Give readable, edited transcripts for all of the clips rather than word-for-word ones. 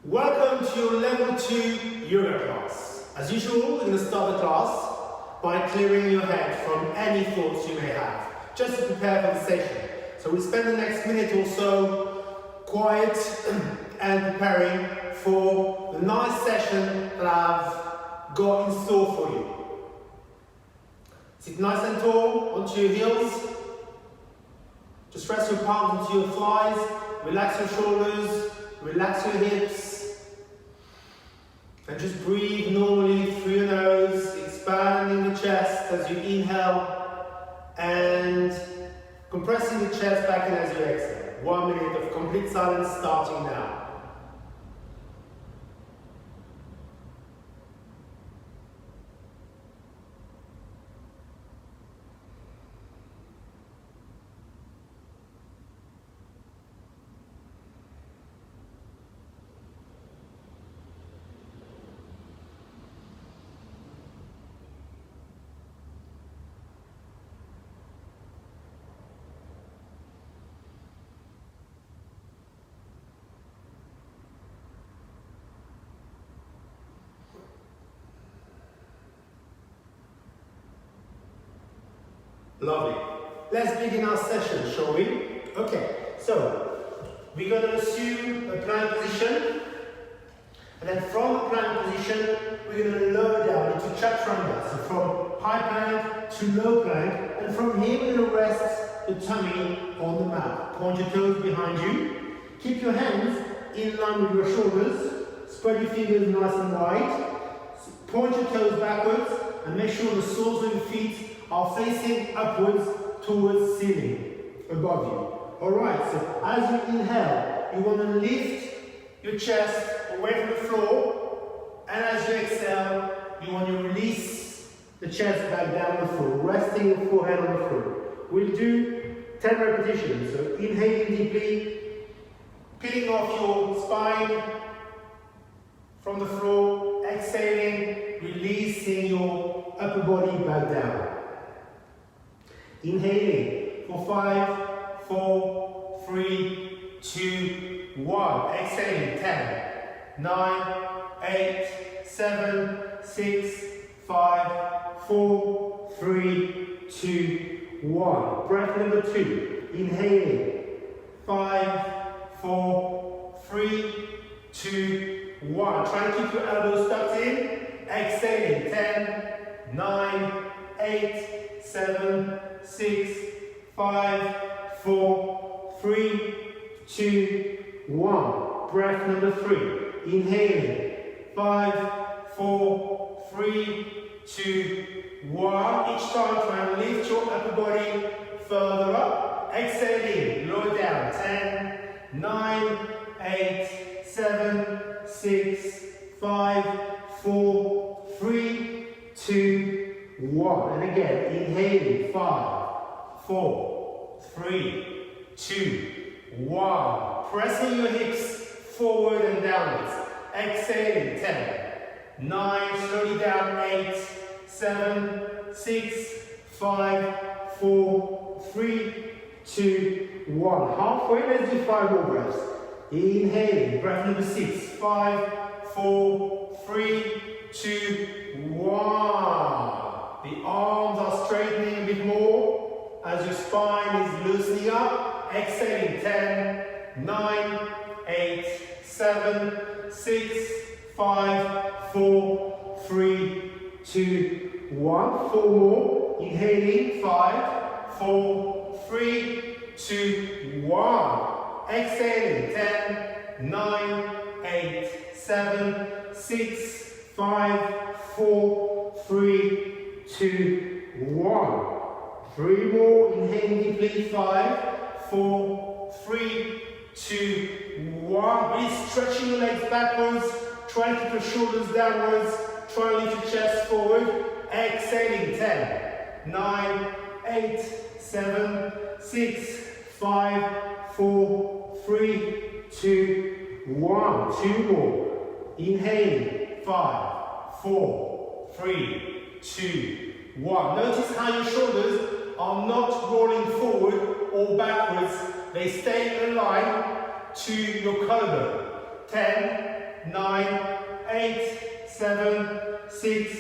Welcome to your level 2 yoga class. As usual, we're going to start the class by clearing your head from any thoughts you may have, just to prepare for the session. So we spend the next minute or so quiet and preparing for the nice session that I've got in store for you. Sit nice and tall onto your heels. Just rest your palms onto your thighs, relax your shoulders, relax your hips. And just breathe normally through your nose, expanding the chest as you inhale and compressing the chest back in as you exhale. 1 minute of complete silence starting now. Lovely. Let's begin our session, shall we? Okay, so we're going to assume a plank position, and then from the plank position, we're going to lower down into chaturanga. So from high plank to low plank, and from here we're going to rest the tummy on the mat. Point your toes behind you. Keep your hands in line with your shoulders. Spread your fingers nice and wide. Point your toes backwards, and make sure the soles of your feet are facing upwards towards ceiling above you. Alright, so as you inhale, you want to lift your chest away from the floor, and as you exhale, you want to release the chest back down on the floor, resting your forehead on the floor. We'll do 10 repetitions, so inhaling deeply, peeling off your spine from the floor, exhaling, releasing your upper body back down. Inhaling for 5, 4, 3, 2, 1. Exhaling 10, 9, 8, 7, 6, 5, 4, 3, 2, 1. Breath number 2. Inhaling 5, 4, 3, 2, 1. Try to keep your elbows tucked in. Exhaling 10, 9, 8, 7, 6, 5, 4, 3, 2, 1. Breath number 3. Inhaling 5, 4, 3, 2, 1. Each time try and lift your upper body further up. Exhaling, lower down. 10, 9, 8, 7, 6, 5, 4, 3, 2, 1. And again, inhaling 5, 4, 3, 2, 1. Pressing your hips forward and downwards. Exhaling 10, 9, slowly down 8, 7, 6, 5, 4, 3, 2, 1. Halfway, let's do 5 more breaths. Inhaling, breath number 6, 5, 4, 3, 2, 1. The arms are straightening a bit more as your spine is loosening up. Exhaling 10, 9, 8, 7, 6, 5, 4, 3, 2, 1. 4 more. Inhaling 5, 4, 3, 2, 1. Exhaling 10, 9, 8, 7, 6, 5, 4, 3, 2, 1. 3 more. Inhaling deeply. 5, 4, 3, 2, 1. Really stretching your legs backwards. Try to keep your shoulders downwards. Try and lift your chest forward. Exhaling 10, 9, 8, 7, 6, 5, 4, 3, 2, 1. 2 more. Inhaling 5, 4, 3, 2, 1. Notice how your shoulders are not rolling forward or backwards. They stay aligned to your collarbone. 10, 9, 8, 7, 6,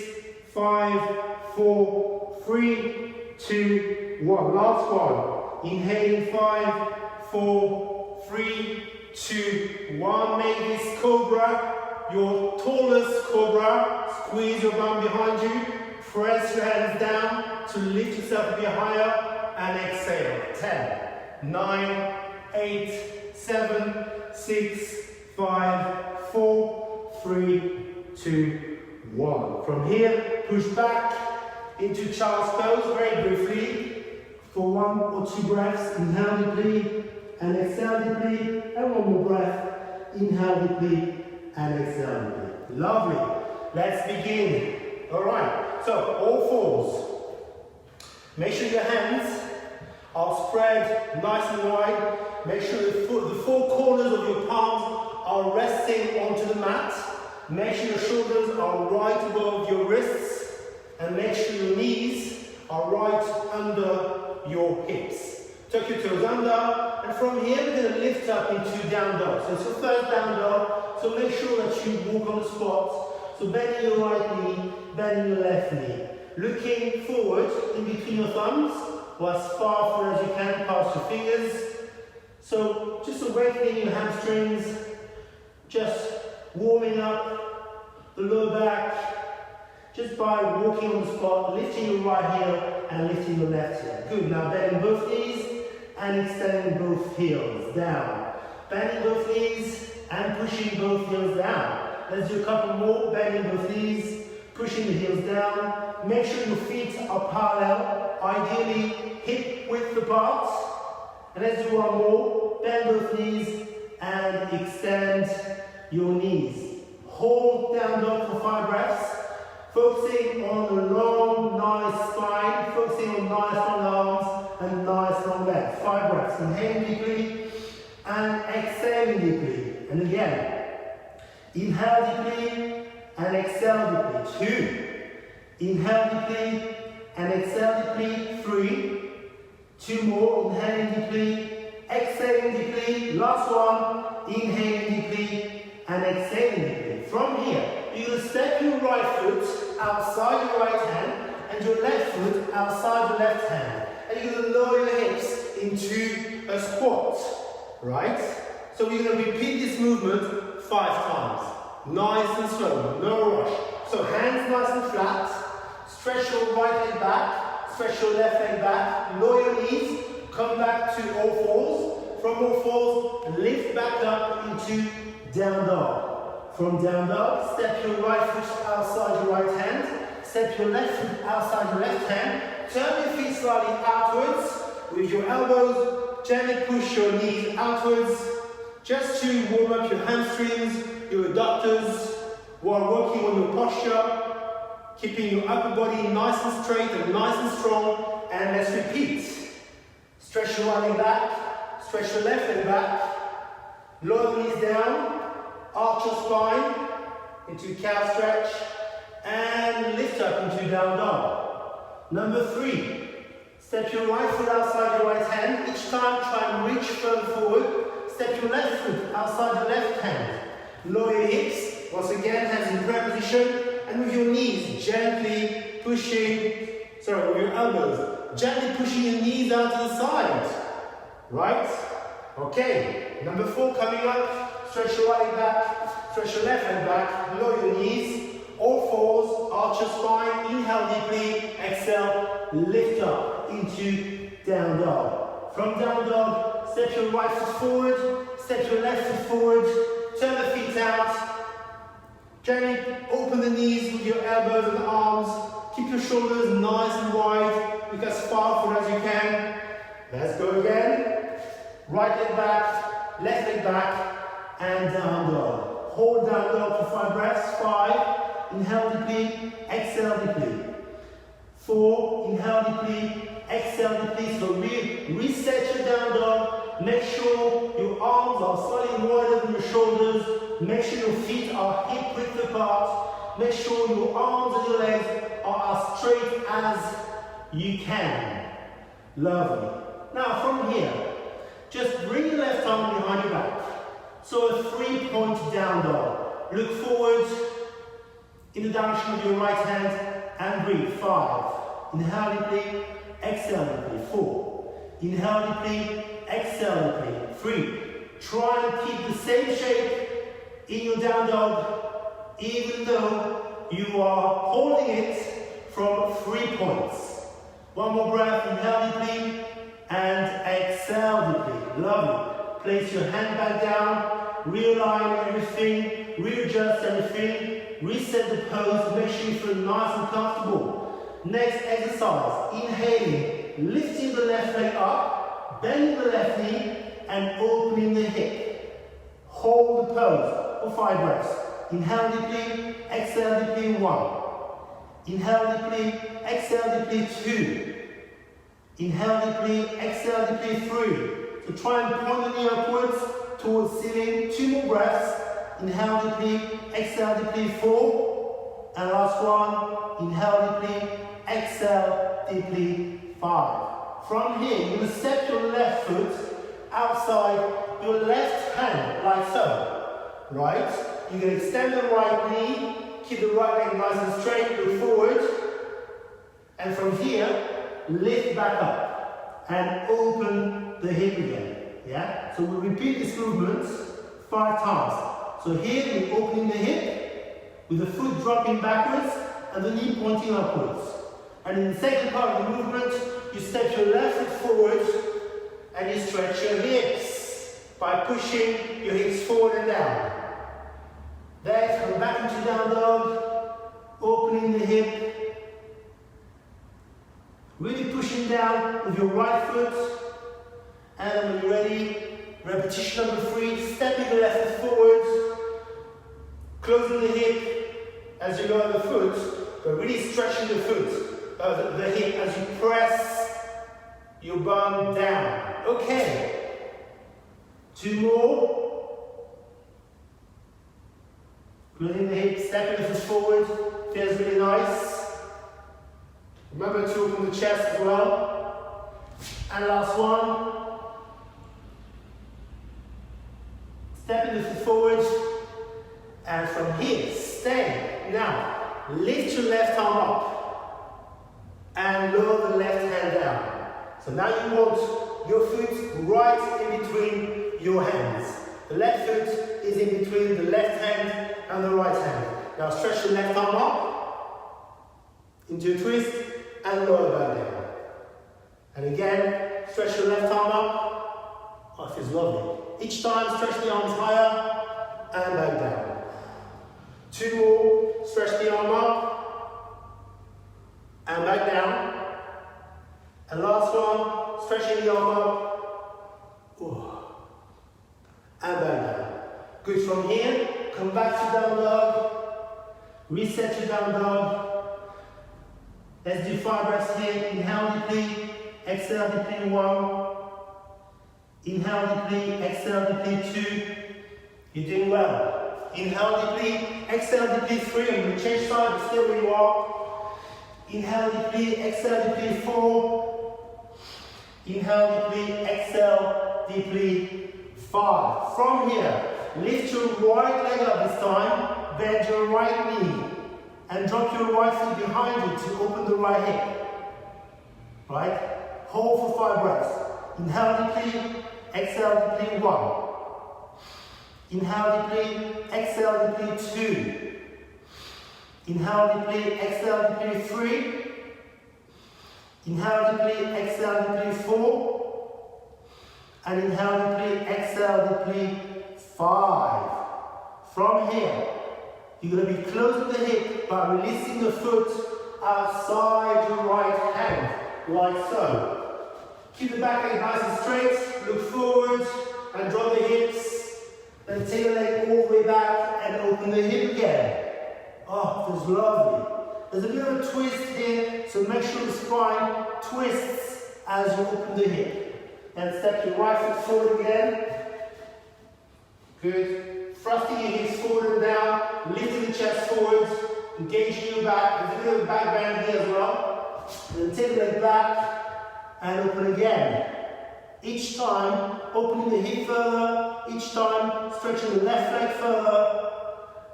5, 4, 3, 2, 1. Last one. Inhaling 5, 4, 3, 2, 1. Make this cobra your tallest cobra. Squeeze your bum behind you. Press your hands down to lift yourself a bit higher. And exhale. 10, 9, 8, 7, 6, 5, 4, 3, 2, 1. From here, push back into child's pose very briefly for 1 or 2 breaths. Inhale deeply and exhale deeply. And 1 more breath. Inhale deeply and exhale deeply. Lovely. Let's begin. Alright, so all fours. Make sure your hands are spread nice and wide. Make sure the 4 corners of your palms are resting onto the mat. Make sure your shoulders are right above your wrists. And make sure your knees are right under your hips. Tuck your toes under. And from here, we're going to lift up into down dog. So it's your first down dog. So make sure that you walk on the spot. So bending your right knee, bending your left knee. Looking forward in between your thumbs, or as far forward as you can past your fingers. So just awakening your hamstrings, just warming up the lower back, just by walking on the spot, lifting your right heel and lifting your left heel. Good, now bending both knees and extending both heels down. Bending both knees and pushing both heels down. Let's do a couple more, bending both knees, pushing the heels down. Make sure your feet are parallel, ideally hip width apart. And let's do one more, bend both knees and extend your knees. Hold down dog for 5 breaths, focusing on the long, nice spine, focusing on nice long arms and nice long legs. 5 breaths, inhaling deeply and exhaling deeply. And again, inhale deeply and exhale deeply. 2. Inhale deeply and exhale deeply. 3. 2 more. Inhaling deeply, exhaling deeply. Last one. Inhaling deeply and exhaling deeply. From here, you're going to step your right foot outside your right hand and your left foot outside your left hand. And you're going to lower your hips into a squat. Right? So we're going to repeat this movement 5 times. Nice and slow, no rush. So hands nice and flat. Stretch your right leg back. Stretch your left leg back. Lower your knees. Come back to all fours. From all fours, lift back up into down dog. From down dog, step your right foot outside your right hand. Step your left foot outside your left hand. Turn your feet slightly outwards. With your elbows, gently push your knees outwards. Just to warm up your hamstrings, your adductors, while working on your posture, keeping your upper body nice and straight and nice and strong. And let's repeat. Stretch your right leg back, stretch your left leg back, lower the knees down, arch your spine into cow stretch, and lift up into down dog. Number 3, step your right foot outside your right hand. Each time try and reach further forward. Step your left foot outside the left hand. Lower your hips, once again, hands in prayer position, and with your knees gently pushing, with your elbows, gently pushing your knees out to the side. Right? Okay, number 4 coming up, stretch your right leg back, stretch your left leg back, lower your knees, all fours, arch your spine, inhale deeply, exhale, lift up into down dog. From down dog, step your right foot forward, step your left foot forward, turn the feet out. Gently open the knees with your elbows and arms. Keep your shoulders nice and wide. Look as far forward as you can. Let's go again. Right leg back, left leg back, and down dog. Hold down dog for 5 breaths. 5. Inhale deeply, exhale deeply. 4. Inhale deeply, exhale deeply. So reset your down dog. Make sure your arms are slightly wider than your shoulders. Make sure your feet are hip width apart. Make sure your arms and your legs are as straight as you can. Lovely. Now from here, just bring your left arm behind your back. So a 3-point down dog. look forward in the direction of your right hand and breathe. 5. Inhale deeply, exhale deeply. 4. Inhale deeply, exhale deeply. 3. Try and keep the same shape in your down dog, even though you are holding it from 3 points. One more breath, inhale deeply and exhale deeply. Lovely. Place your hand back down, realign everything, readjust everything, reset the pose, make sure you feel nice and comfortable. Next exercise, inhaling, lifting the left leg up, bending the left knee and opening the hip. Hold the pose for 5 breaths. Inhale deeply, exhale deeply. 1. Inhale deeply, exhale deeply. 2. Inhale deeply, exhale deeply. 3. So try and point the knee upwards towards ceiling. 2 more breaths. Inhale deeply, exhale deeply. 4. And last one. Inhale deeply, exhale deeply. 5. From here, you're going to step your left foot outside your left hand, like so. Right? You can extend the right knee, keep the right leg nice and straight, look forward. And from here, lift back up and open the hip again. Yeah? So we'll repeat this movement 5 times. So here we're opening the hip with the foot dropping backwards and the knee pointing upwards. And in the second part of the movement, you step your left foot forward and you stretch your hips by pushing your hips forward and down. Then come back into down dog, opening the hip, really pushing down with your right foot. And when you're ready, repetition number 3, stepping the left foot forward, closing the hip as you lower the foot, but really stretching the foot, the hip as you press your bum down. Okay, 2 more. Closing the hip, stepping the foot forward, feels really nice. Remember to open the chest as well. And last one. Stepping the foot forward, and from here, stay. Now, lift your left arm up, and lower the left hand down. So now you want your foot right in between your hands. The left foot is in between the left hand and the right hand. Now stretch the left arm up, into a twist, and lower back down. And again, stretch the left arm up. Oh, it feels lovely. Each time, stretch the arms higher and back down. 2 more, stretch the arm up and back down. And last one, stretching the arm up and back down. Good. From here, come back to down dog, reset to down dog. Let's do 5 breaths here. Inhale deeply, exhale deeply. 1. Inhale deeply, exhale deeply. 2. You're doing well. Inhale deeply, exhale deeply. 3. I'm going to change side, but stay where you are. Inhale deeply, exhale deeply. 4. Inhale deeply, exhale deeply. 5. From here, lift your right leg up this time, bend your right knee, and drop your right foot behind you to open the right hip. Right? Hold for 5 breaths. Inhale deeply, exhale deeply. 1. Inhale deeply, exhale deeply. 2. Inhale deeply, exhale deeply. 3. Inhale deeply, exhale deeply. 4. And inhale deeply, exhale deeply. 5. From here, you're going to be closing the hip by releasing the foot outside your right hand, like so. Keep the back leg nice and straight, look forward and drop the hips. Then take the leg all the way back and open the hip again. Oh, feels lovely. There's a bit of a twist here, so make sure the spine twists as you open the hip. And step your right foot forward again. Good. Thrusting your hips forward and down, lifting the chest forward, engaging your back. There's a bit of a back bend here as well. And then take the leg back and open again. Each time, opening the hip further. Each time, stretching the left leg further.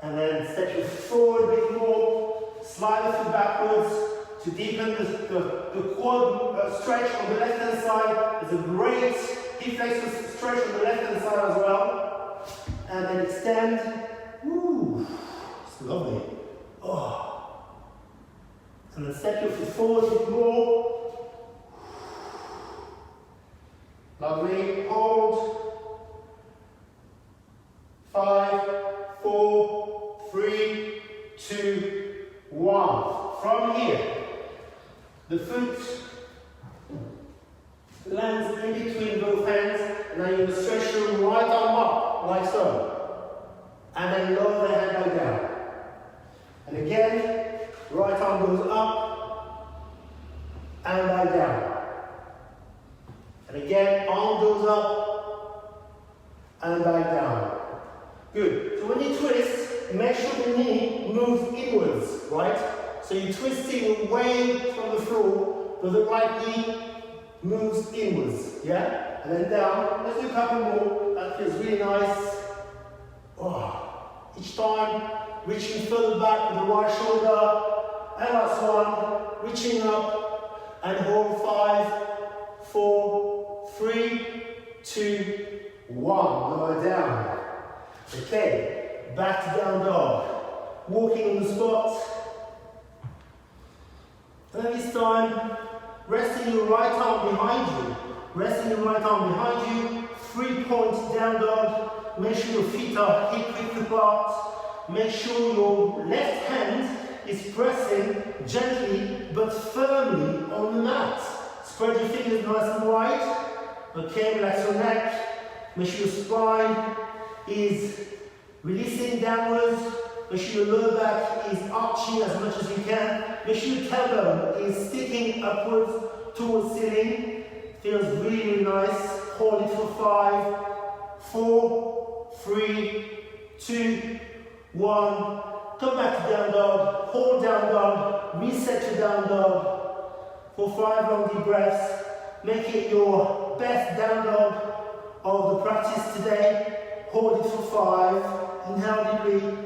And step your foot a bit more, slide the foot backwards to deepen the quad stretch on the left hand side. There's a great hip flexor stretch on the left hand side as well. And then extend. Woo, it's lovely. Oh. And then step your foot forward a bit more. Lovely. Hold. 5, 4, 3, 2, 1. From here, the foot lands in between both hands, and now you stretch your right arm up, like so. And then lower the hand back down. And again, right arm goes up, and back down. And again, arm goes up, and back down. Good. So when you twist, make sure the knee moves inwards, right? So you're twisting away from the floor, but the right knee moves inwards, yeah? And then down. Let's do a couple more. That feels really nice. Oh. Each time, reaching further back with the right shoulder. And last one, reaching up and hold 5, 4, 3, 2, 1. Lower down. Okay, back to down dog. Walking on the spot. And this time, resting your right arm behind you. Resting your right arm behind you. 3-point down dog. Make sure your feet are hip width apart. Make sure your left hand is pressing gently but firmly on the mat. Spread your fingers nice and wide. Okay, relax your neck. Make sure your spine is releasing downwards. Make sure your lower back is arching as much as you can. Make sure your tailbone is sticking upwards towards ceiling. Feels really, really nice. Hold it for 5, 4, 3, 2, 1. Come back to down dog. Hold down dog. Reset to down dog for 5 long deep breaths. Make it your best down dog of the practice today. Hold it for 5, inhale deeply,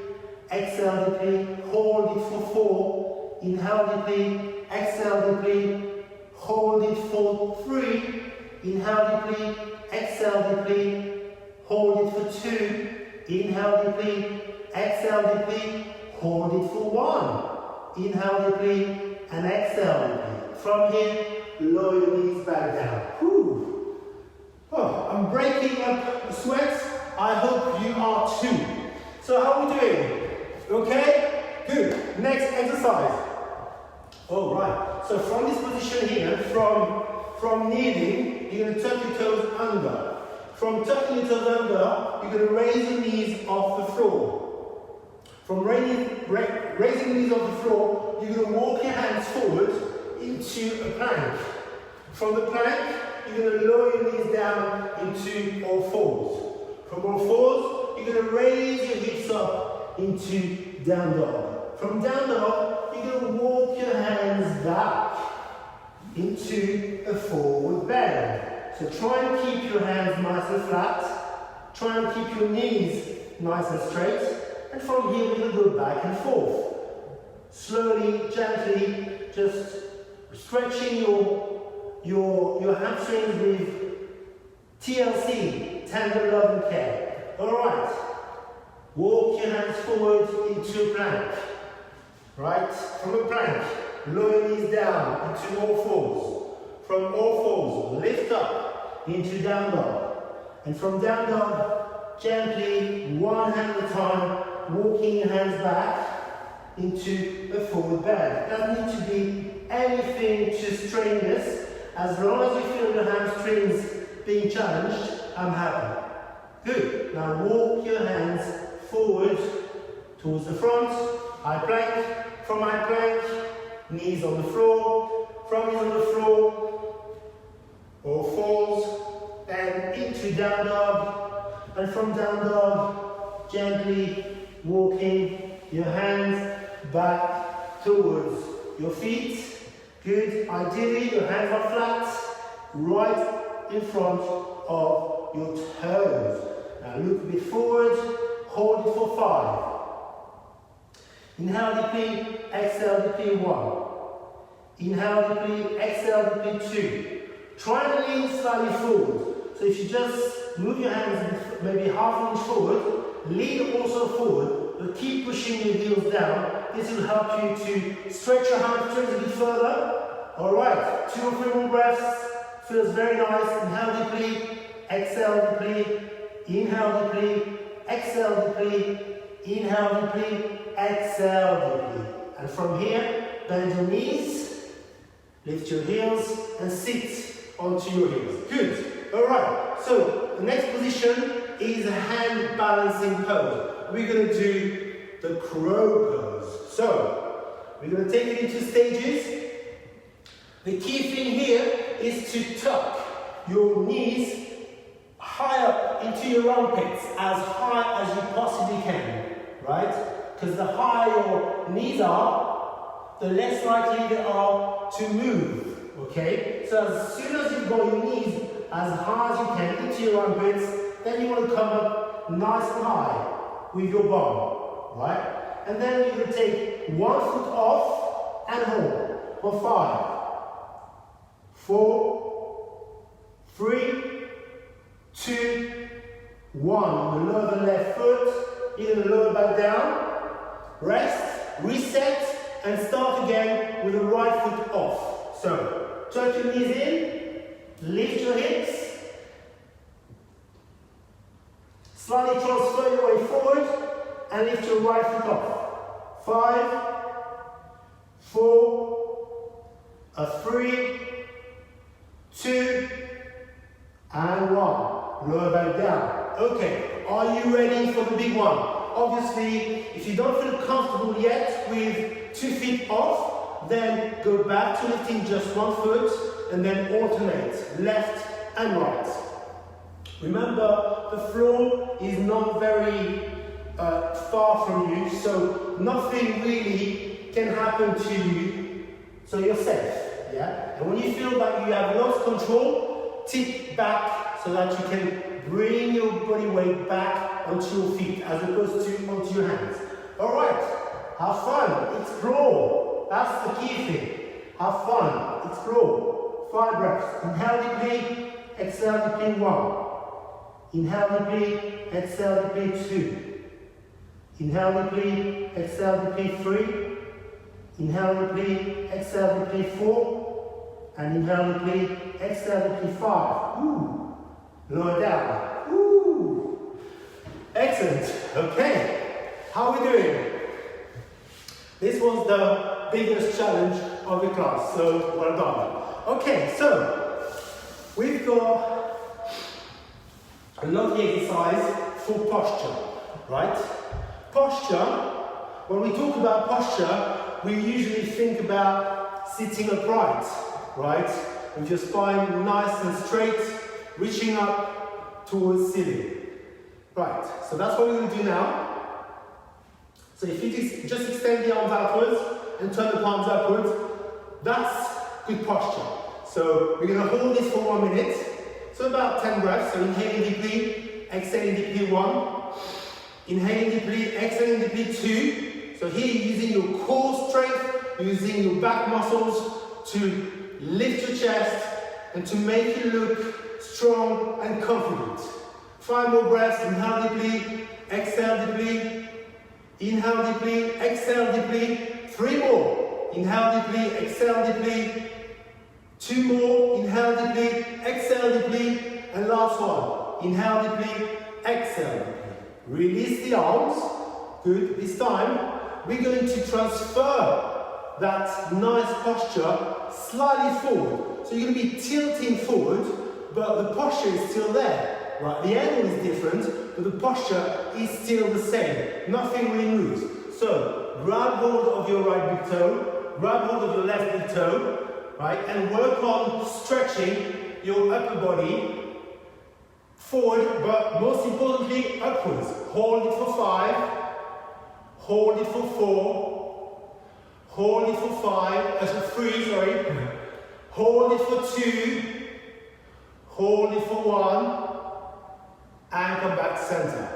exhale deeply, hold it for 4, inhale deeply, exhale deeply, hold it for 3, inhale deeply, exhale deeply, hold it for 2, inhale deeply, exhale deeply, hold it for 1, inhale deeply, and exhale deeply. From here, lower your knees back down. Whew. Oh, I'm breaking up the sweat. I hope you are too. So how are we doing? Okay? Good. Next exercise. All right. So from this position here, from kneeling, you're going to tuck your toes under. From tucking your toes under, you're going to raise your knees off the floor. From raising the knees off the floor, you're going to walk your hands forward into a plank. From the plank, you're going to lower your knees down into all fours. From all fours, you're going to raise your hips up into down dog. From down dog, you're going to walk your hands back into a forward bend. So try and keep your hands nice and flat. Try and keep your knees nice and straight. And from here, we're going to go back and forth. Slowly, gently, just stretching your hamstrings with TLC, tender love and care. Alright. Walk your hands forward into a plank. Right? From a plank, lower knees down into all fours. From all fours, lift up into down dog. And from down dog, gently, one hand at a time, walking your hands back into a forward bend. Doesn't need to be anything too strenuous. As long as you feel your hamstrings being challenged, I'm happy. Good. Now walk your hands forward towards the front. High plank. From high plank, knees on the floor. From knees on the floor, all fours, and into down dog. And from down dog, gently walking your hands back towards your feet. Good. Ideally, your hands are flat, right in front of your toes. Now look a bit forward, hold it for 5. Inhale deeply, exhale deeply, 1. Inhale deeply, exhale deeply, 2. Try and lean slightly forward. So if you just move your hands maybe half an inch forward, lean also forward, but keep pushing your heels down. This will help you to stretch your hamstrings a bit further. Alright, 2 or 3 more breaths. Feels very nice. Inhale deeply, exhale deeply, inhale deeply, exhale deeply, inhale deeply, exhale deeply. And from here, bend your knees, lift your heels, and sit onto your heels. Good. Alright, so the next position is a hand balancing pose. We're going to do the crow pose. So, we're going to take it into stages. The key thing here is to tuck your knees high up into your armpits, as high as you possibly can, right? Because the higher your knees are, the less likely they are to move, okay? So as soon as you've got your knees as high as you can into your armpits, then you want to come up nice and high with your bum, right? And then you're going to take 1 foot off and hold for 5, 4, 3, 2, 1. Lower the left foot, you're going to lower back down, rest, reset, and start again with the right foot off. So, tuck your knees in, lift your hips, slightly transfer your weight forward, and lift your right foot off. 5, 4, 3, 2, and 1. Lower back down. Okay, are you ready for the big one? Obviously, if you don't feel comfortable yet with 2 feet off, then go back to lifting just 1 foot and then alternate left and right. Remember, the floor is not very far from you, so nothing really can happen to you, so you're safe. Yeah? And when you feel like you have lost control, tip back so that you can bring your body weight back onto your feet as opposed to onto your hands. Alright, have fun, explore. That's the key thing. Have fun, explore. 5 breaths. Inhale deeply, exhale deeply, 1. Inhale deeply, exhale deeply, 2. Inhale deeply, exhale deeply, 3. Inhale deeply, exhale deeply, 4. And inhale deeply, exhale deeply, 5. Ooh. Lower down. Ooh. Excellent. Okay. How are we doing? This was the biggest challenge of the class, so well done. Okay, so we've got a lovely exercise for posture, right? Posture, when we talk about posture, we usually think about sitting upright, right? With your spine nice and straight, reaching up towards ceiling. Right, so that's what we're going to do now. So if you just extend the arms outwards and turn the palms upwards, that's good posture. So we're going to hold this for 1 minute. So about 10 breaths. So inhaling deeply, exhaling deeply, 1. Inhaling deeply, exhaling deeply, 2. So here you're using your core strength, using your back muscles to lift your chest and to make you look strong and confident. 5 more breaths. Inhale deeply, exhale deeply, inhale deeply, exhale deeply. 3 more. Inhale deeply, exhale deeply. 2 more. Inhale deeply, exhale deeply. And last one. Inhale deeply, exhale deeply. Release the arms. Good. This time, we're going to transfer that nice posture slightly forward. So you're going to be tilting forward, but the posture is still there. Right? The angle is different, but the posture is still the same. Nothing really moves. So grab hold of your right big toe, grab hold of your left big toe, right? And work on stretching your upper body forward, but most importantly, upwards. Hold it for 5, hold it for 4, hold it for 3, sorry. Hold it for 2, hold it for 1, and come back to center.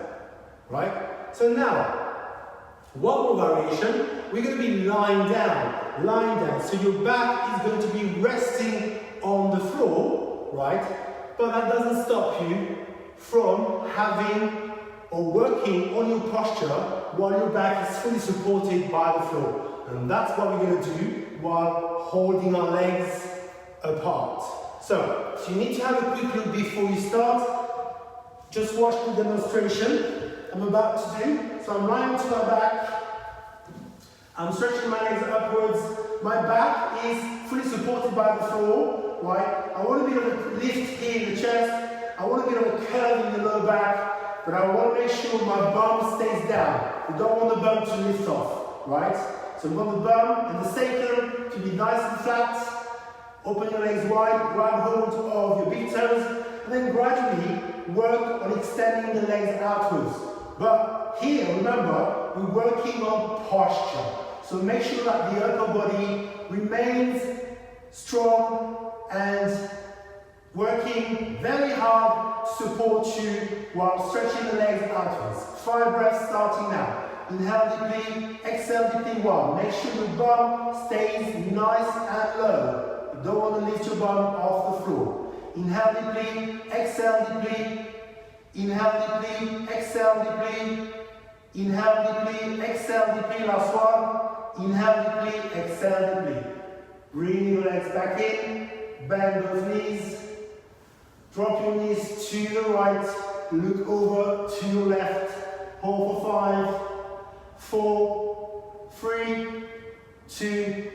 Right? So now, One more variation, we're going to be lying down, so your back is going to be resting on the floor, right? But that doesn't stop you from having or working on your posture while your back is fully supported by the floor. And that's what we're going to do while holding our legs apart. So you need to have a quick look before you start. Just watch the demonstration I'm about to do. So I'm lying to my back. I'm stretching my legs upwards. My back is fully supported by the floor, right? I want a bit of a lift here in the chest. I want a bit of a curve in the lower back, but I want to make sure my bum stays down. We don't want the bum to lift off, right? So we want the bum and the sacrum to be nice and flat. Open your legs wide, grab hold of your big toes, and then gradually work on extending the legs outwards. But here, remember, we're working on posture. So make sure that the upper body remains strong and working very hard to support you while stretching the legs outwards. 5 breaths starting now. Inhale deeply, exhale deeply 1. Make sure your bum stays nice and low. You don't want to lift your bum off the floor. Inhale deeply, exhale deeply. Inhale deeply, exhale deeply. Inhale deeply, exhale deeply. Last one. Inhale deeply, exhale deeply. Bring your legs back in. Bend those knees. Drop your knees to the right. Look over to your left. Hold for 5, 4, 3, 2,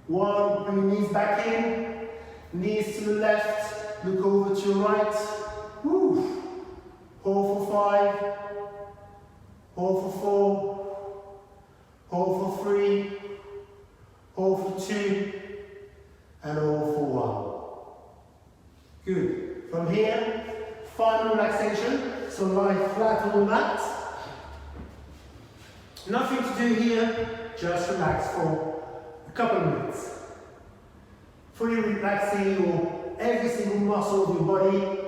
1. Bring your knees back in. Knees to the left. Look over to your right. Woo. Hold for 5. Hold for 4. Hold for 3. Hold for 2. And hold for 1. Good. From here, final relaxation. So lie flat on the mat. Nothing to do here, just relax for a couple of minutes. Fully relaxing every single muscle of your body,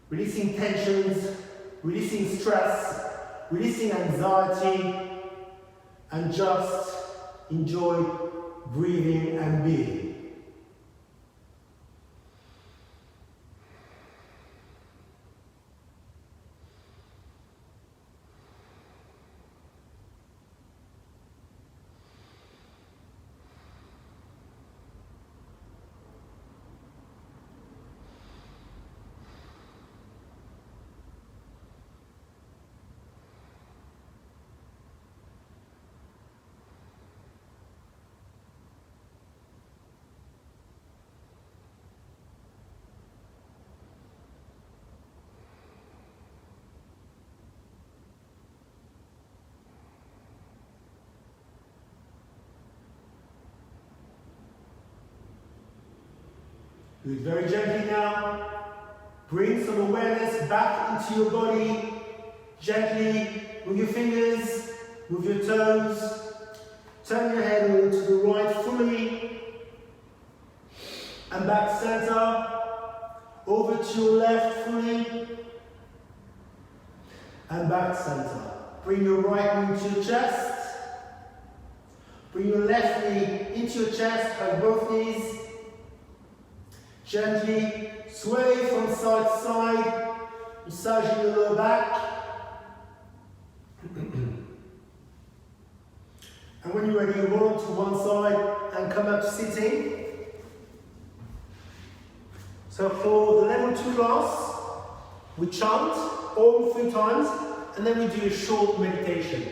releasing tensions, releasing stress, releasing anxiety, and just enjoy breathing and being. Good. Very gently now, bring some awareness back into your body. Gently, with your fingers, with your toes. Turn your head over to the right fully. And back center. Over to your left fully. And back center. Bring your right knee to your chest. Bring your left knee into your chest, hug both knees. Gently sway from side to side, massaging the lower back. And when you're ready, roll to one side and come up to sitting. So for the level 2 class, we chant all 3 times, and then we do a short meditation.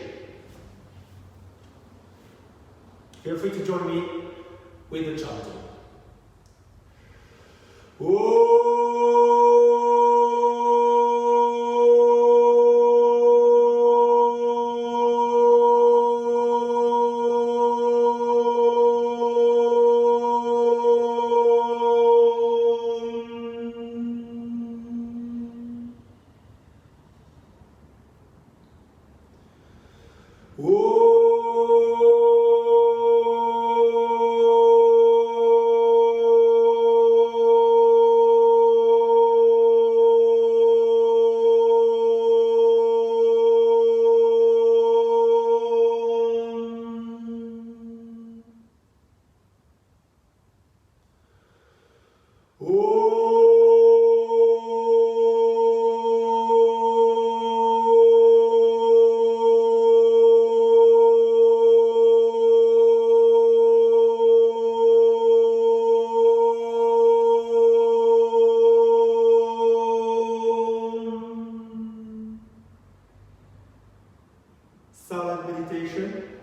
Feel free to join me with the chanting. silent meditation.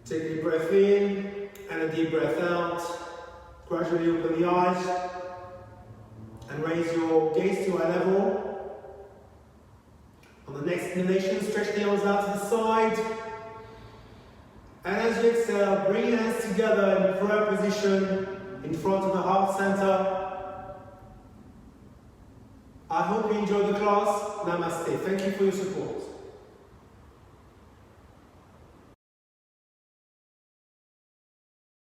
Take a deep breath in and a deep breath out. Gradually open the eyes and raise your gaze to eye level. On the next inhalation, stretch the arms out to the side. And as you exhale, bring your hands together in prayer position in front of the heart center. I hope you enjoyed the class. Namaste. Thank you for your support.